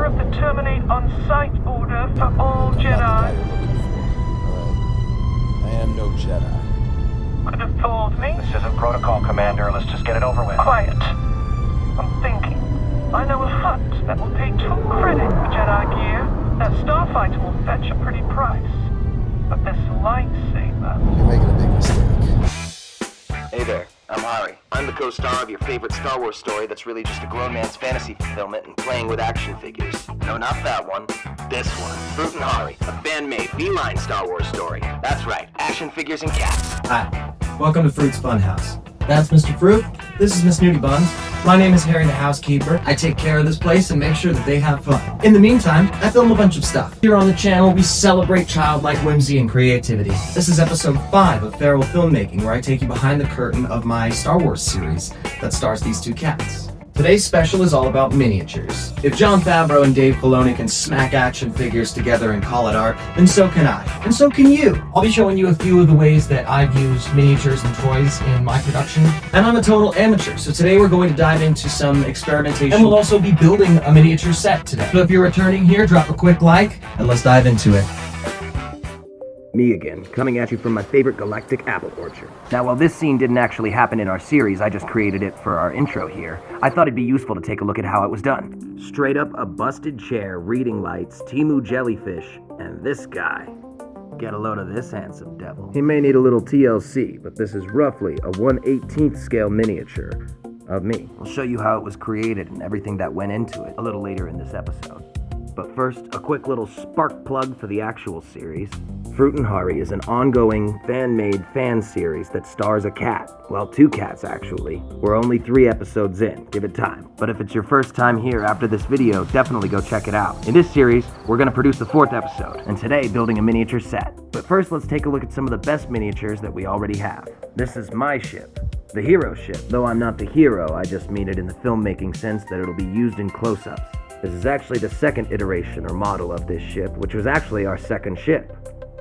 of the Terminate on Sight order for all Jedi. I am no Jedi. Could have told me. This isn't protocol, Commander. Let's just get it over with. Quiet. I'm thinking. I know a hut that will pay 2 credit for Jedi gear. That starfighter will fetch a pretty price. But this lightsaber... You're making a big mistake. Hey there, I'm Hari. I'm the co-star of your favorite Star Wars story that's really just a grown man's fantasy fulfillment and playing with action figures. No, not that one. This one. FRUUT Hari, a fan-made, beeline Star Wars story. That's right, action figures and cats. Hi, welcome to Fruit's Funhouse. That's Mr. Fruit. This is Miss Nudie Buns. My name is Harry the housekeeper. I take care of this place and make sure that they have fun. In the meantime, I film a bunch of stuff. Here on the channel, we celebrate childlike whimsy and creativity. This is episode 5 of Feral Filmmaking, where I take you behind the curtain of my Star Wars series that stars these 2 cats. Today's special is all about miniatures. If Jon Favreau and Dave Filoni can smack action figures together and call it art, then so can I. And so can you. I'll be showing you a few of the ways that I've used miniatures and toys in my production. And I'm a total amateur, so today we're going to dive into some experimentation. And we'll also be building a miniature set today. So if you're returning here, drop a quick like, and let's dive into it. Me again, coming at you from my favorite galactic apple orchard. Now, while this scene didn't actually happen in our series, I just created it for our intro here, I thought it'd be useful to take a look at how it was done. Straight up a busted chair, reading lights, Temu jellyfish, and this guy. Get a load of this handsome devil. He may need a little TLC, but this is roughly a 1/18th scale miniature of me. I'll show you how it was created and everything that went into it a little later in this episode. But first, a quick little spark plug for the actual series. FRUUT Hari is an ongoing, fan-made fan series that stars a cat. Well, 2 cats, actually. We're only 3 episodes in. Give it time. But if it's your first time here after this video, definitely go check it out. In this series, we're going to produce the 4th episode, and today, building a miniature set. But first, let's take a look at some of the best miniatures that we already have. This is my ship. The hero ship. Though I'm not the hero, I just mean it in the filmmaking sense that it'll be used in close-ups. This is actually the 2nd iteration or model of this ship, which was actually our 2nd ship.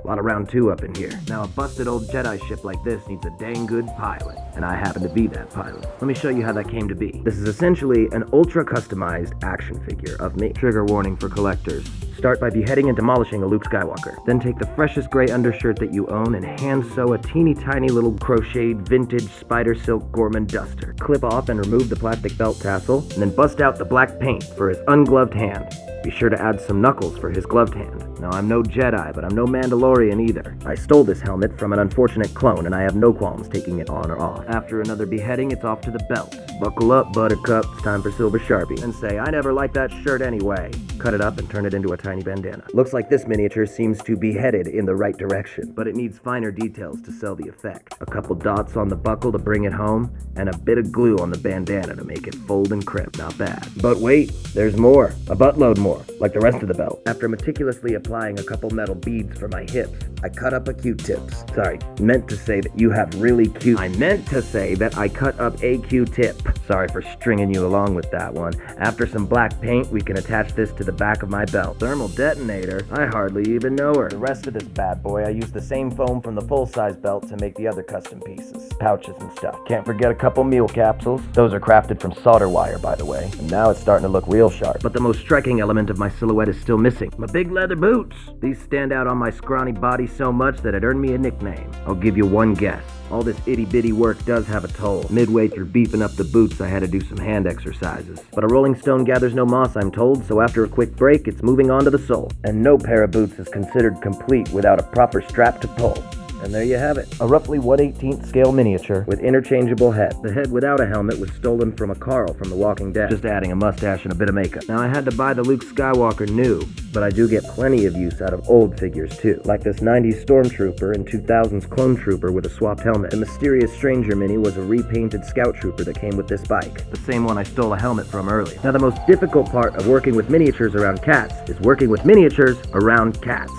A lot of round 2 up in here. Now, a busted old Jedi ship like this needs a dang good pilot, and I happen to be that pilot. Let me show you how that came to be. This is essentially an ultra-customized action figure of me. Trigger warning for collectors. Start by beheading and demolishing a Luke Skywalker. Then take the freshest gray undershirt that you own and hand sew a teeny tiny little crocheted vintage spider silk Gorman duster. Clip off and remove the plastic belt tassel, and then bust out the black paint for his ungloved hand. Be sure to add some knuckles for his gloved hand. Now, I'm no Jedi, but I'm no Mandalorian either. I stole this helmet from an unfortunate clone, and I have no qualms taking it on or off. After another beheading, it's off to the belt. Buckle up, Buttercup. It's time for Silver Sharpie. And say, I never liked that shirt anyway. Cut it up and turn it into a tiny bandana. Looks like this miniature seems to be headed in the right direction, but it needs finer details to sell the effect. A couple dots on the buckle to bring it home, and a bit of glue on the bandana to make it fold and crimp. Not bad. But wait, there's more. A buttload more, like the rest of the belt. After meticulously applying a couple metal beads for my hips, I cut up a Q-tips. Sorry, meant to say that you have really cute... I meant to say that I cut up a Q-tip. Sorry for stringing you along with that one. After some black paint, we can attach this to the back of my belt. Thermal detonator? I hardly even know her. The rest of this bad boy, I used the same foam from the full-size belt to make the other custom pieces. Pouches and stuff. Can't forget a couple meal capsules. Those are crafted from solder wire, by the way. And now it's starting to look real sharp. But the most striking element of my silhouette is still missing. My big leather boots. These stand out on my scrawny body so much that it earned me a nickname. I'll give you one guess. All this itty-bitty work does have a toll. Midway through beefing up the boots, I had to do some hand exercises. But a rolling stone gathers no moss, I'm told, so after a quick break, it's moving on to the sole. And no pair of boots is considered complete without a proper strap to pull. And there you have it. A roughly 1/18th scale miniature with interchangeable head. The head without a helmet was stolen from a Carl from The Walking Dead, just adding a mustache and a bit of makeup. Now, I had to buy the Luke Skywalker new, but I do get plenty of use out of old figures too, like this 90s Stormtrooper and 2000s Clone Trooper with a swapped helmet. The Mysterious Stranger Mini was a repainted Scout Trooper that came with this bike, the same one I stole a helmet from earlier. Now, the most difficult part of working with miniatures around cats is working with miniatures around cats.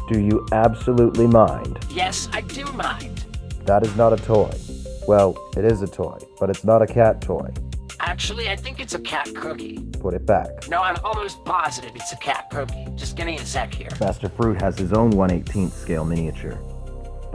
Do you absolutely mind? Yes, I do mind. That is not a toy. Well, it is a toy, but it's not a cat toy. Actually, I think it's a cat cookie. Put it back. No, I'm almost positive it's a cat cookie. Just give me a sec here. Master FRUUT has his own 1/18th scale miniature.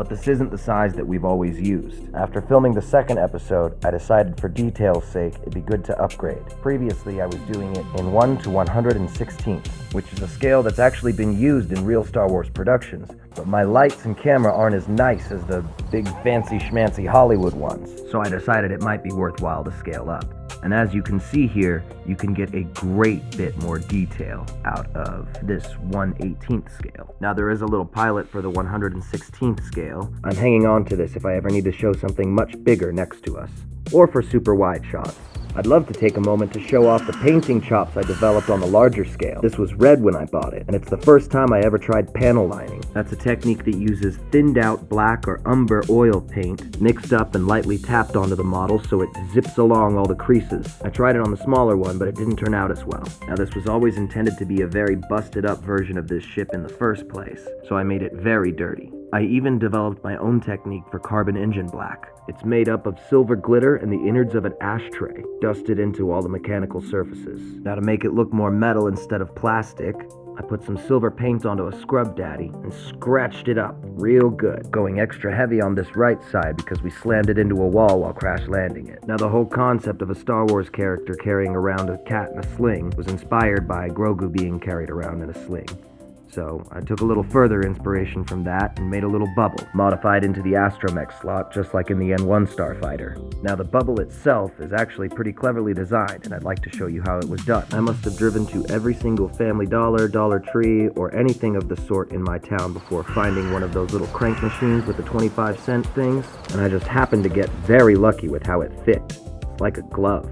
but this isn't the size that we've always used. After filming the second episode, I decided for detail's sake it'd be good to upgrade. Previously, I was doing it in 1 to 116th, which is a scale that's actually been used in real Star Wars productions, but my lights and camera aren't as nice as the big fancy schmancy Hollywood ones, so I decided it might be worthwhile to scale up. And as you can see here, you can get a great bit more detail out of this 1/18th scale. Now there is a little pilot for the 116th scale. I'm hanging on to this if I ever need to show something much bigger next to us, or for super wide shots. I'd love to take a moment to show off the painting chops I developed on the larger scale. This was red when I bought it, and it's the first time I ever tried panel lining. That's a technique that uses thinned out black or umber oil paint, mixed up and lightly tapped onto the model so it zips along all the creases. I tried it on the smaller one, but it didn't turn out as well. Now this was always intended to be a very busted up version of this ship in the first place, so I made it very dirty. I even developed my own technique for carbon engine black. It's made up of silver glitter and the innards of an ashtray, dusted into all the mechanical surfaces. Now to make it look more metal instead of plastic, I put some silver paint onto a scrub daddy and scratched it up real good, going extra heavy on this right side because we slammed it into a wall while crash landing it. Now the whole concept of a Star Wars character carrying around a cat in a sling was inspired by Grogu being carried around in a sling. So I took a little further inspiration from that and made a little bubble, modified into the astromech slot just like in the N1 starfighter. Now the bubble itself is actually pretty cleverly designed, and I'd like to show you how it was done. I must have driven to every single Family Dollar, Dollar Tree, or anything of the sort in my town before finding one of those little crank machines with the 25-cent things, and I just happened to get very lucky with how it fit. It's like a glove.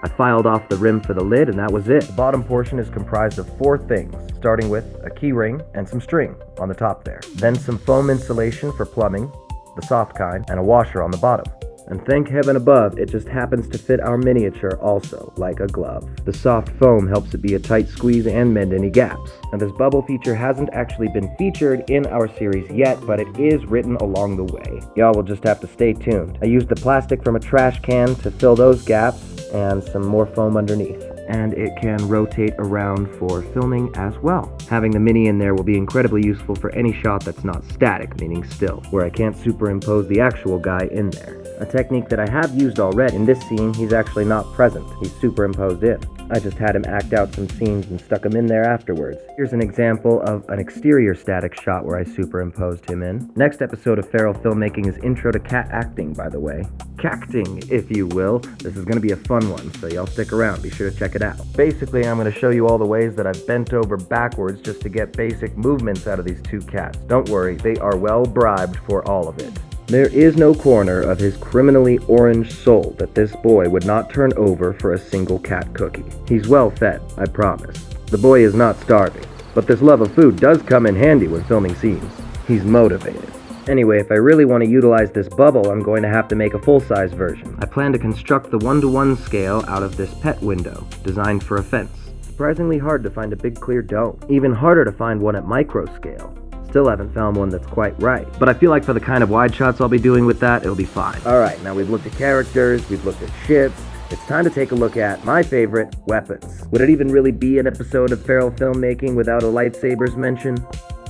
I filed off the rim for the lid, and that was it. The bottom portion is comprised of 4 things, starting with a key ring and some string on the top there. Then some foam insulation for plumbing, the soft kind, and a washer on the bottom. And thank heaven above, it just happens to fit our miniature also, like a glove. The soft foam helps it be a tight squeeze and mend any gaps. Now this bubble feature hasn't actually been featured in our series yet, but it is written along the way. Y'all will just have to stay tuned. I used the plastic from a trash can to fill those gaps, and some more foam underneath. And it can rotate around for filming as well. Having the mini in there will be incredibly useful for any shot that's not static, meaning still, where I can't superimpose the actual guy in there. A technique that I have used already. In this scene, he's actually not present. He's superimposed in. I just had him act out some scenes and stuck him in there afterwards. Here's an example of an exterior static shot where I superimposed him in. Next episode of Feral Filmmaking is Intro to Cat Acting, by the way. Cacting, if you will. This is going to be a fun one, so y'all stick around. Be sure to check it out. Basically, I'm going to show you all the ways that I've bent over backwards just to get basic movements out of these 2 cats. Don't worry, they are well bribed for all of it. There is no corner of his criminally orange soul that this boy would not turn over for a single cat cookie. He's well fed, I promise. The boy is not starving, but this love of food does come in handy when filming scenes. He's motivated. Anyway, if I really want to utilize this bubble, I'm going to have to make a full-size version. I plan to construct the 1-to-1 scale out of this pet window, designed for a fence. Surprisingly hard to find a big clear dome. Even harder to find one at micro scale. Still haven't found one that's quite right. But I feel like for the kind of wide shots I'll be doing with that, it'll be fine. Alright, now we've looked at characters, we've looked at ships. It's time to take a look at my favorite, weapons. Would it even really be an episode of Feral Filmmaking without a lightsabers mention?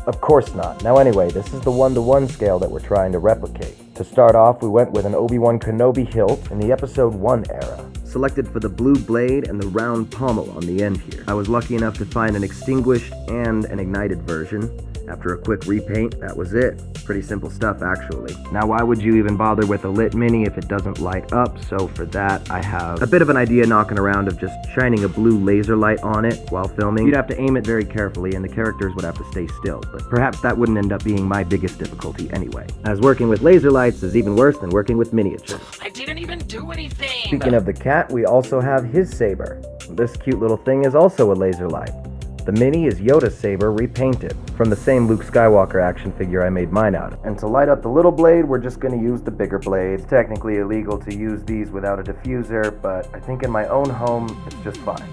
Of course not. Now anyway, this is the 1-to-1 scale that we're trying to replicate. To start off, we went with an Obi-Wan Kenobi hilt in the Episode 1 era. Selected for the blue blade and the round pommel on the end here. I was lucky enough to find an extinguished and an ignited version. After a quick repaint, that was it. Pretty simple stuff, actually. Now, why would you even bother with a lit mini if it doesn't light up? So for that, I have a bit of an idea knocking around of just shining a blue laser light on it while filming. You'd have to aim it very carefully, and the characters would have to stay still, but perhaps that wouldn't end up being my biggest difficulty anyway, as working with laser lights is even worse than working with miniatures. I didn't even do anything! Speaking of the cat, we also have his saber. This cute little thing is also a laser light. The mini is Yoda's saber repainted, from the same Luke Skywalker action figure I made mine out of. And to light up the little blade, we're just going to use the bigger blade. It's technically illegal to use these without a diffuser, but I think in my own home, it's just fine.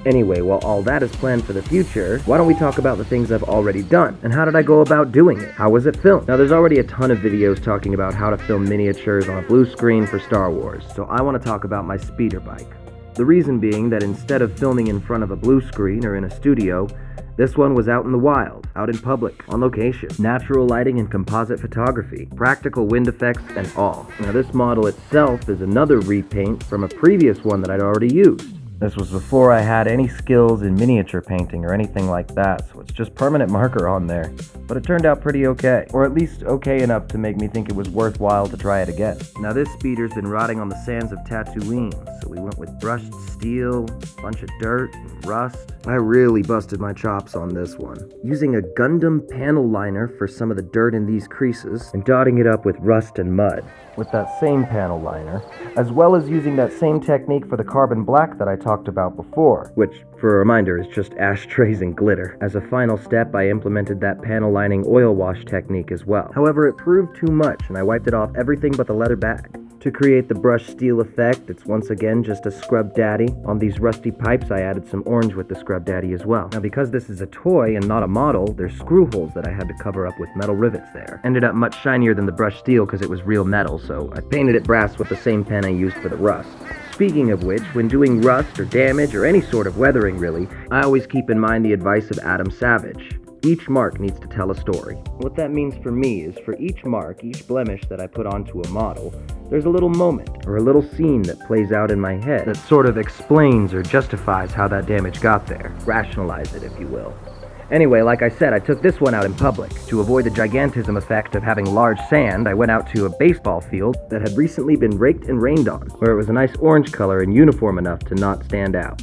Anyway, while all that is planned for the future, why don't we talk about the things I've already done, and how did I go about doing it? How was it filmed? Now, there's already a ton of videos talking about how to film miniatures on a blue screen for Star Wars, so I want to talk about my speeder bike. The reason being that instead of filming in front of a blue screen or in a studio, this one was out in the wild, out in public, on location. Natural lighting and composite photography, practical wind effects, and all. Now this model itself is another repaint from a previous one that I'd already used. This was before I had any skills in miniature painting or anything like that, so it's just permanent marker on there. But it turned out pretty okay, or at least okay enough to make me think it was worthwhile to try it again. Now this speeder's been rotting on the sands of Tatooine, so we went with brushed steel, a bunch of dirt, and rust. I really busted my chops on this one, using a Gundam panel liner for some of the dirt in these creases, and dotting it up with rust and mud. With that same panel liner, as well as using that same technique for the carbon black that I talked about before, which, for a reminder, is just ashtrays and glitter. As a final step, I implemented that panel lining oil wash technique as well. However, it proved too much, and I wiped it off everything but the leather bag. To create the brushed steel effect, it's once again just a scrub daddy. On these rusty pipes, I added some orange with the scrub daddy as well. Now, because this is a toy and not a model, there's screw holes that I had to cover up with metal rivets there. Ended up much shinier than the brushed steel because it was real metal, so I painted it brass with the same pen I used for the rust. Speaking of which, when doing rust or damage or any sort of weathering really, I always keep in mind the advice of Adam Savage. Each mark needs to tell a story. What that means for me is for each mark, each blemish that I put onto a model, there's a little moment or a little scene that plays out in my head that sort of explains or justifies how that damage got there. Rationalize it, if you will. Anyway, like I said, I took this one out in public. To avoid the gigantism effect of having large sand, I went out to a baseball field that had recently been raked and rained on, where it was a nice orange color and uniform enough to not stand out.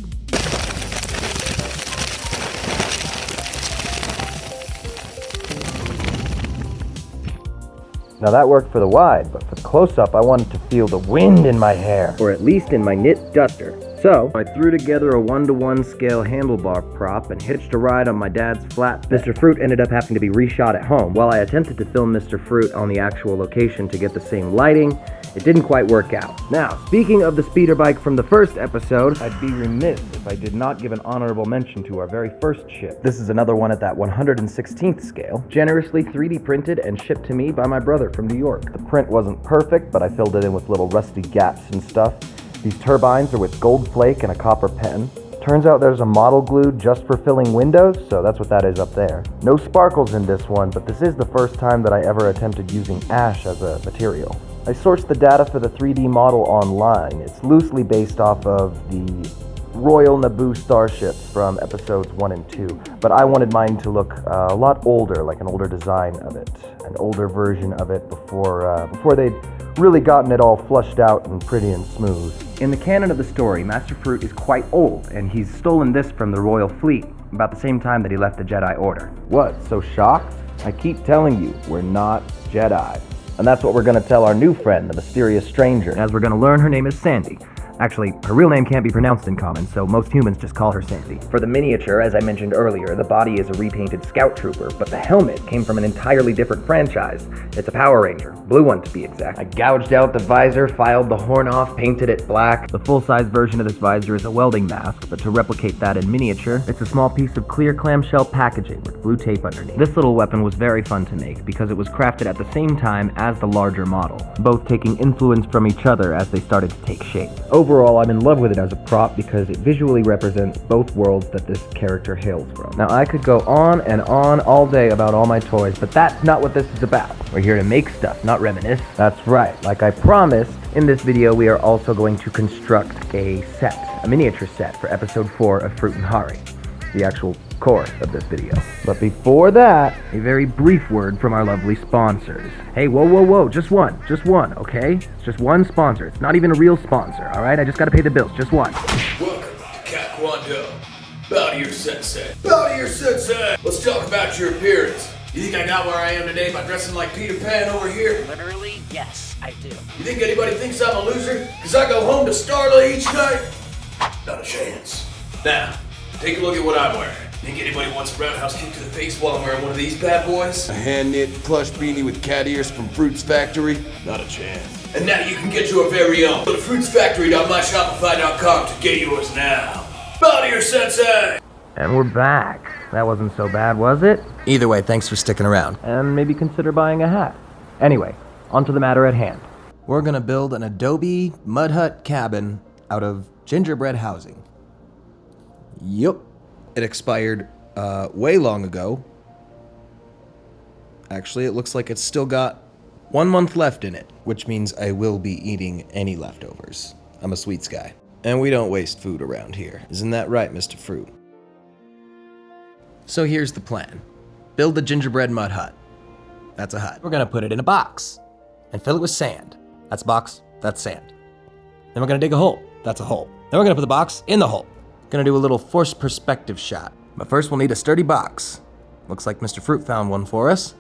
Now that worked for the wide, but for the close-up I wanted to feel the wind in my hair, or at least in my knit duster. So, I threw together a 1-to-1 scale handlebar prop and hitched a ride on my dad's flat. Mr. Fruit ended up having to be reshot at home. While I attempted to film Mr. Fruit on the actual location to get the same lighting, it didn't quite work out. Now, speaking of the speeder bike from the first episode, I'd be remiss if I did not give an honorable mention to our very first ship. This is another one at that 116th scale, generously 3D printed and shipped to me by my brother from New York. The print wasn't perfect, but I filled it in with little rusty gaps and stuff. These turbines are with gold flake and a copper pen. Turns out there's a model glue just for filling windows, so that's what that is up there. No sparkles in this one, but this is the first time that I ever attempted using ash as a material. I sourced the data for the 3D model online. It's loosely based off of the Royal Naboo starships from episodes 1 and 2, but I wanted mine to look a lot older, like an older design of it, an older version of it before they'd really gotten it all flushed out and pretty and smooth. In the canon of the story, Master Fruit is quite old, and he's stolen this from the royal fleet, about the same time that he left the Jedi Order. What, so shocked? I keep telling you, we're not Jedi. And that's what we're gonna tell our new friend, the mysterious stranger. As we're gonna learn, her name is Sandy. Actually, her real name can't be pronounced in common, so most humans just call her Sandy. For the miniature, as I mentioned earlier, the body is a repainted scout trooper, but the helmet came from an entirely different franchise. It's a Power Ranger, blue one to be exact. I gouged out the visor, filed the horn off, painted it black. The full-size version of this visor is a welding mask, but to replicate that in miniature, it's a small piece of clear clamshell packaging with blue tape underneath. This little weapon was very fun to make because it was crafted at the same time as the larger model, both taking influence from each other as they started to take shape. Overall, I'm in love with it as a prop because it visually represents both worlds that this character hails from. Now, I could go on and on all day about all my toys, but that's not what this is about. We're here to make stuff, not reminisce. That's right. Like I promised, in this video we are also going to construct a set, a miniature set for episode 4 of FRUUT HARI, the actual core of this video. But before that, a very brief word from our lovely sponsors. Hey, whoa, just one, okay? It's just one sponsor. It's not even a real sponsor, all right? I just gotta pay the bills, just one. Welcome to Taekwondo. Bow to your sensei. Bow to your sensei! Let's talk about your appearance. You think I got where I am today by dressing like Peter Pan over here? Literally, yes, I do. You think anybody thinks I'm a loser? Cause I go home to Starla each night? Not a chance. Now, take a look at what I'm wearing. Think anybody wants a roundhouse kick to the face while I'm wearing one of these bad boys? A hand-knit plush beanie with cat ears from Fruit's Factory? Not a chance. And now you can get your very own. Go to fruitsfactory.myshopify.com to get yours now. Bow to your sensei! And we're back. That wasn't so bad, was it? Either way, thanks for sticking around. And maybe consider buying a hat. Anyway, on to the matter at hand. We're gonna build an adobe mud hut cabin out of gingerbread housing. Yup. It expired way long ago. Actually, it looks like it's still got 1 month left in it, which means I will be eating any leftovers. I'm a sweets guy. And we don't waste food around here. Isn't that right, Mr. Fruit? So here's the plan. Build the gingerbread mud hut. That's a hut. We're gonna put it in a box and fill it with sand. That's a box, that's sand. Then we're gonna dig a hole. That's a hole. Then we're gonna put the box in the hole. Gonna do a little forced perspective shot. But first we'll need a sturdy box. Looks like Mr. Fruit found one for us.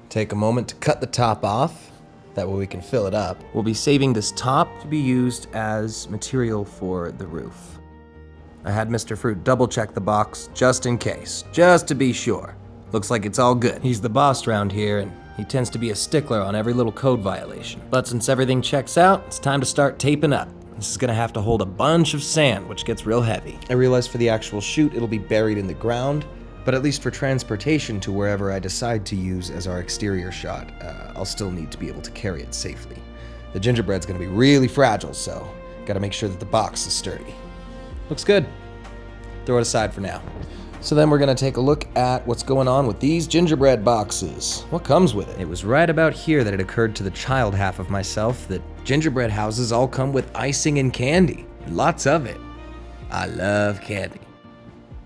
Take a moment to cut the top off. That way we can fill it up. We'll be saving this top to be used as material for the roof. I had Mr. Fruit double check the box just in case, just to be sure. Looks like it's all good. He's the boss around here and he tends to be a stickler on every little code violation. But since everything checks out, it's time to start taping up. This is gonna have to hold a bunch of sand, which gets real heavy. I realize for the actual shoot, it'll be buried in the ground, but at least for transportation to wherever I decide to use as our exterior shot, I'll still need to be able to carry it safely. The gingerbread's gonna be really fragile, so gotta make sure that the box is sturdy. Looks good. Throw it aside for now. So then we're gonna take a look at what's going on with these gingerbread boxes. What comes with it? It was right about here that it occurred to the child half of myself that gingerbread houses all come with icing and candy. Lots of it. I love candy.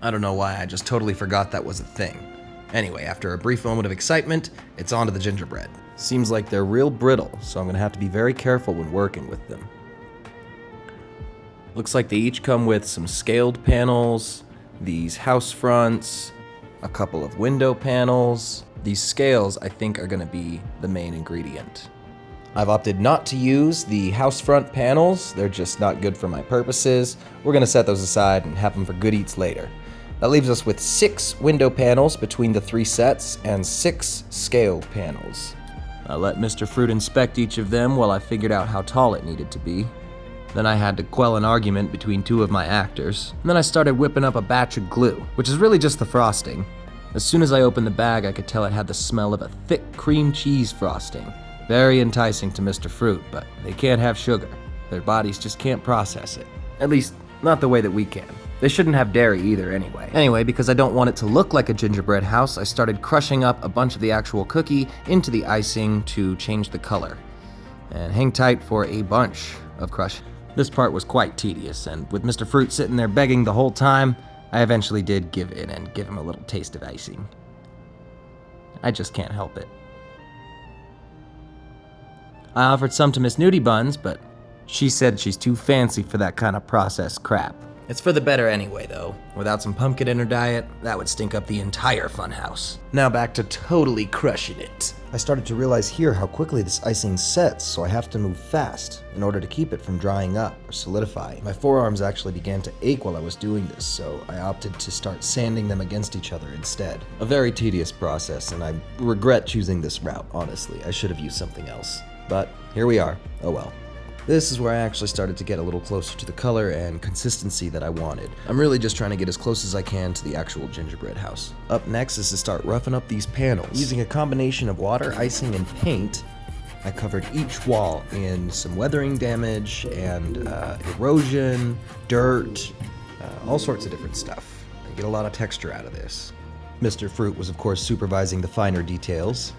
I don't know why, I just totally forgot that was a thing. Anyway, after a brief moment of excitement, it's onto the gingerbread. Seems like they're real brittle, so I'm gonna have to be very careful when working with them. Looks like they each come with some scaled panels, these house fronts, a couple of window panels. These scales, I think, are gonna be the main ingredient. I've opted not to use the house front panels. They're just not good for my purposes. We're gonna set those aside and have them for good eats later. That leaves us with 6 window panels between the 3 sets and 6 scaled panels. I let Mr. Fruit inspect each of them while I figured out how tall it needed to be. Then I had to quell an argument between 2 of my actors. And then I started whipping up a batch of glue, which is really just the frosting. As soon as I opened the bag, I could tell it had the smell of a thick cream cheese frosting. Very enticing to Mr. Fruit, but they can't have sugar. Their bodies just can't process it. At least, not the way that we can. They shouldn't have dairy either anyway. Anyway, because I don't want it to look like a gingerbread house, I started crushing up a bunch of the actual cookie into the icing to change the color. And hang tight for a bunch of crush. This part was quite tedious, and with Mr. Fruit sitting there begging the whole time, I eventually did give in and give him a little taste of icing. I just can't help it. I offered some to Miss Nudie Buns, but she said she's too fancy for that kind of processed crap. It's for the better anyway, though. Without some pumpkin in her diet, that would stink up the entire funhouse. Now back to totally crushing it. I started to realize here how quickly this icing sets, so I have to move fast in order to keep it from drying up or solidifying. My forearms actually began to ache while I was doing this, so I opted to start sanding them against each other instead. A very tedious process, and I regret choosing this route, honestly. I should have used something else. But here we are. Oh well. This is where I actually started to get a little closer to the color and consistency that I wanted. I'm really just trying to get as close as I can to the actual gingerbread house. Up next is to start roughing up these panels. Using a combination of water, icing, and paint, I covered each wall in some weathering damage and erosion, dirt, all sorts of different stuff. I get a lot of texture out of this. Mr. Fruit was of course supervising the finer details.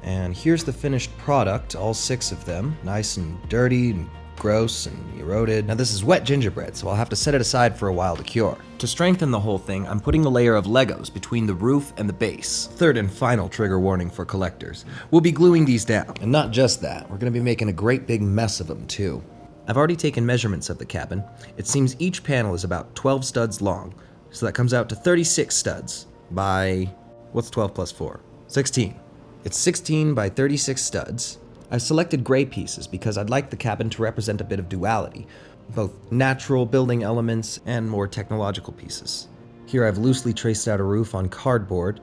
And here's the finished product, all 6 of them, nice and dirty and gross and eroded. Now this is wet gingerbread, so I'll have to set it aside for a while to cure. To strengthen the whole thing, I'm putting a layer of Legos between the roof and the base. Third and final trigger warning for collectors. We'll be gluing these down. And not just that, we're gonna be making a great big mess of them too. I've already taken measurements of the cabin. It seems each panel is about 12 studs long, so that comes out to 36 studs by, what's 12 plus 4? 16. It's 16 by 36 studs. I selected gray pieces because I'd like the cabin to represent a bit of duality, both natural building elements and more technological pieces. Here I've loosely traced out a roof on cardboard,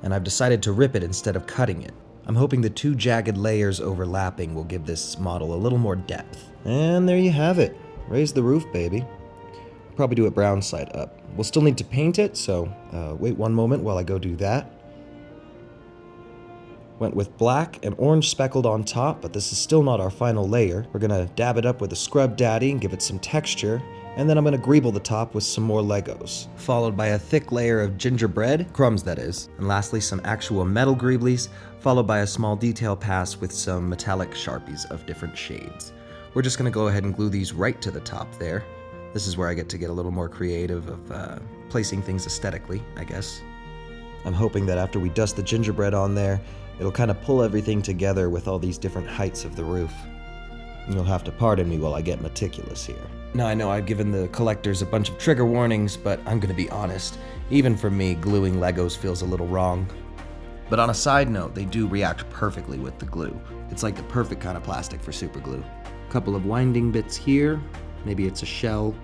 and I've decided to rip it instead of cutting it. I'm hoping the 2 jagged layers overlapping will give this model a little more depth. And there you have it. Raise the roof, baby. Probably do it brown side up. We'll still need to paint it, so wait one moment while I go do that. Went with black and orange speckled on top, but this is still not our final layer. We're gonna dab it up with a Scrub Daddy and give it some texture, and then I'm gonna greeble the top with some more Legos. Followed by a thick layer of gingerbread, crumbs that is, and lastly some actual metal greeblies, followed by a small detail pass with some metallic Sharpies of different shades. We're just gonna go ahead and glue these right to the top there. This is where I get to get a little more creative of placing things aesthetically, I guess. I'm hoping that after we dust the gingerbread on there, it'll kind of pull everything together with all these different heights of the roof. You'll have to pardon me while I get meticulous here. Now I know I've given the collectors a bunch of trigger warnings, but I'm gonna be honest, even for me, gluing Legos feels a little wrong. But on a side note, they do react perfectly with the glue. It's like the perfect kind of plastic for super glue. A couple of winding bits here, maybe it's a shell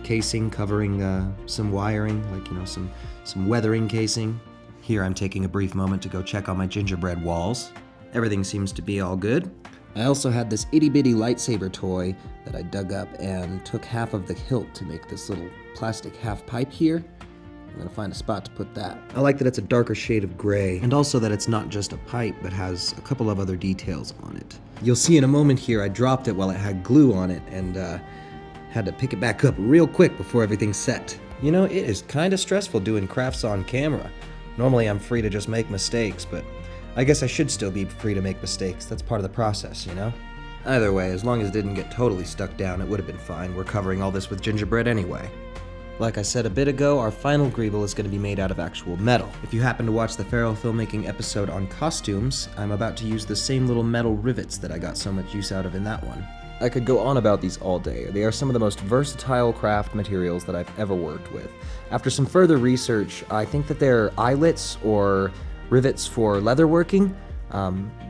casing covering some wiring, like, you know, some weathering casing. Here I'm taking a brief moment to go check on my gingerbread walls. Everything seems to be all good. I also had this itty bitty lightsaber toy that I dug up and took half of the hilt to make this little plastic half pipe here. I'm gonna find a spot to put that. I like that it's a darker shade of gray, and also that it's not just a pipe, but has a couple of other details on it. You'll see in a moment here I dropped it while it had glue on it, and had to pick it back up real quick before everything's set. You know, it is kinda stressful doing crafts on camera. Normally I'm free to just make mistakes, but I guess I should still be free to make mistakes. That's part of the process, you know? Either way, as long as it didn't get totally stuck down, it would have been fine. We're covering all this with gingerbread anyway. Like I said a bit ago, our final greeble is going to be made out of actual metal. If you happen to watch the Feral Filmmaking episode on costumes, I'm about to use the same little metal rivets that I got so much use out of in that one. I could go on about these all day. They are some of the most versatile craft materials that I've ever worked with. After some further research, I think that they're eyelets or rivets for leatherworking,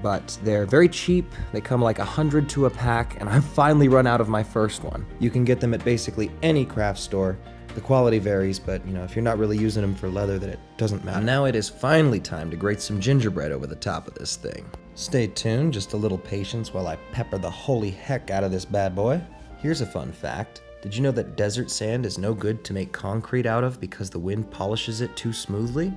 but they're very cheap. They come like 100 to a pack, and I've finally run out of my first one. You can get them at basically any craft store. The quality varies, but you know, if you're not really using them for leather, then it doesn't matter. Now it is finally time to grate some gingerbread over the top of this thing. Stay tuned, just a little patience while I pepper the holy heck out of this bad boy. Here's a fun fact. Did you know that desert sand is no good to make concrete out of because the wind polishes it too smoothly?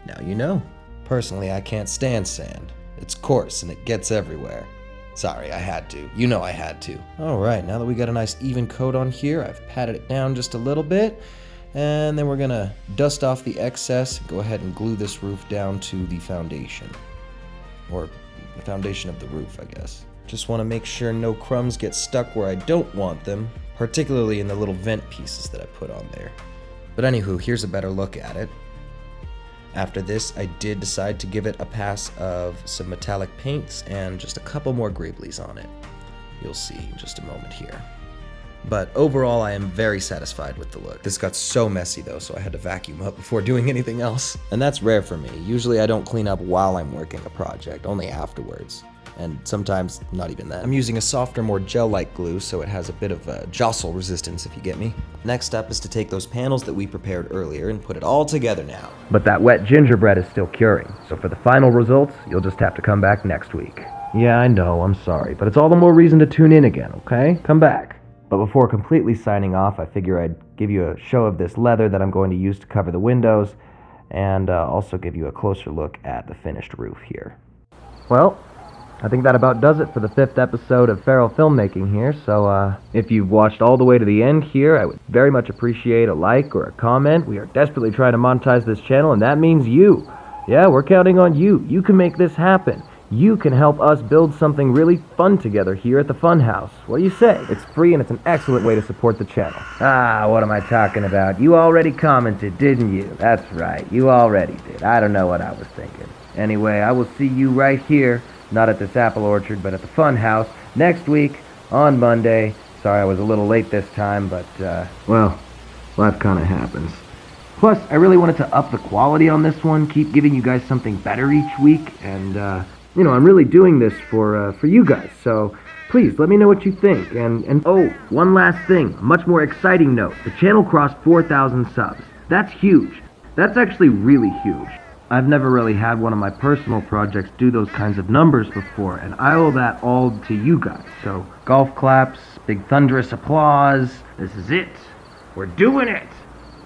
Now you know. Personally, I can't stand sand. It's coarse and it gets everywhere. Sorry, I had to. You know I had to. Alright, now that we got a nice even coat on here, I've patted it down just a little bit, and then we're gonna dust off the excess and go ahead and glue this roof down to the foundation. Or the foundation of the roof, I guess. Just want to make sure no crumbs get stuck where I don't want them, particularly in the little vent pieces that I put on there. But anywho, here's a better look at it. After this, I did decide to give it a pass of some metallic paints and just a couple more greeblies on it. You'll see in just a moment here. But overall, I am very satisfied with the look. This got so messy though, so I had to vacuum up before doing anything else. And that's rare for me. Usually I don't clean up while I'm working a project, only afterwards. And sometimes not even that. I'm using a softer, more gel-like glue, so it has a bit of jostle resistance, if you get me. Next up is to take those panels that we prepared earlier and put it all together now. But that wet gingerbread is still curing, so for the final results, you'll just have to come back next week. Yeah, I know, I'm sorry, but it's all the more reason to tune in again, okay? Come back. But before completely signing off, I figure I'd give you a show of this leather that I'm going to use to cover the windows, and also give you a closer look at the finished roof here. Well, I think that about does it for the 5th episode of Feral Filmmaking here, so if you've watched all the way to the end here, I would very much appreciate a like or a comment. We are desperately trying to monetize this channel, and that means you. Yeah, we're counting on you. You can make this happen. You can help us build something really fun together here at the Funhouse. What do you say? It's free and it's an excellent way to support the channel. Ah, what am I talking about? You already commented, didn't you? That's right, you already did. I don't know what I was thinking. Anyway, I will see you right here, not at this apple orchard, but at the Funhouse, next week on Monday. Sorry I was a little late this time, but, well, life kind of happens. Plus, I really wanted to up the quality on this one, keep giving you guys something better each week, and, you know, I'm really doing this for you guys, so please let me know what you think. And oh, one last thing, a much more exciting note. The channel crossed 4,000 subs. That's huge. That's actually really huge. I've never really had one of my personal projects do those kinds of numbers before, and I owe that all to you guys. So, golf claps, big thunderous applause. This is it. We're doing it.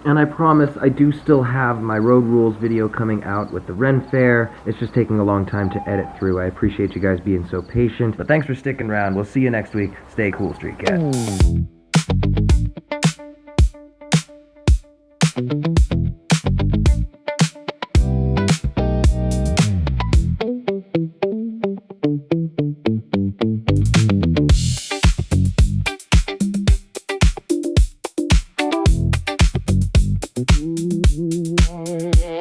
And I promise I do still have my Road Rules video coming out with the Ren Fair. It's just taking a long time to edit through. I appreciate you guys being so patient. But thanks for sticking around. We'll see you next week. Stay cool, Street Cat. Yeah.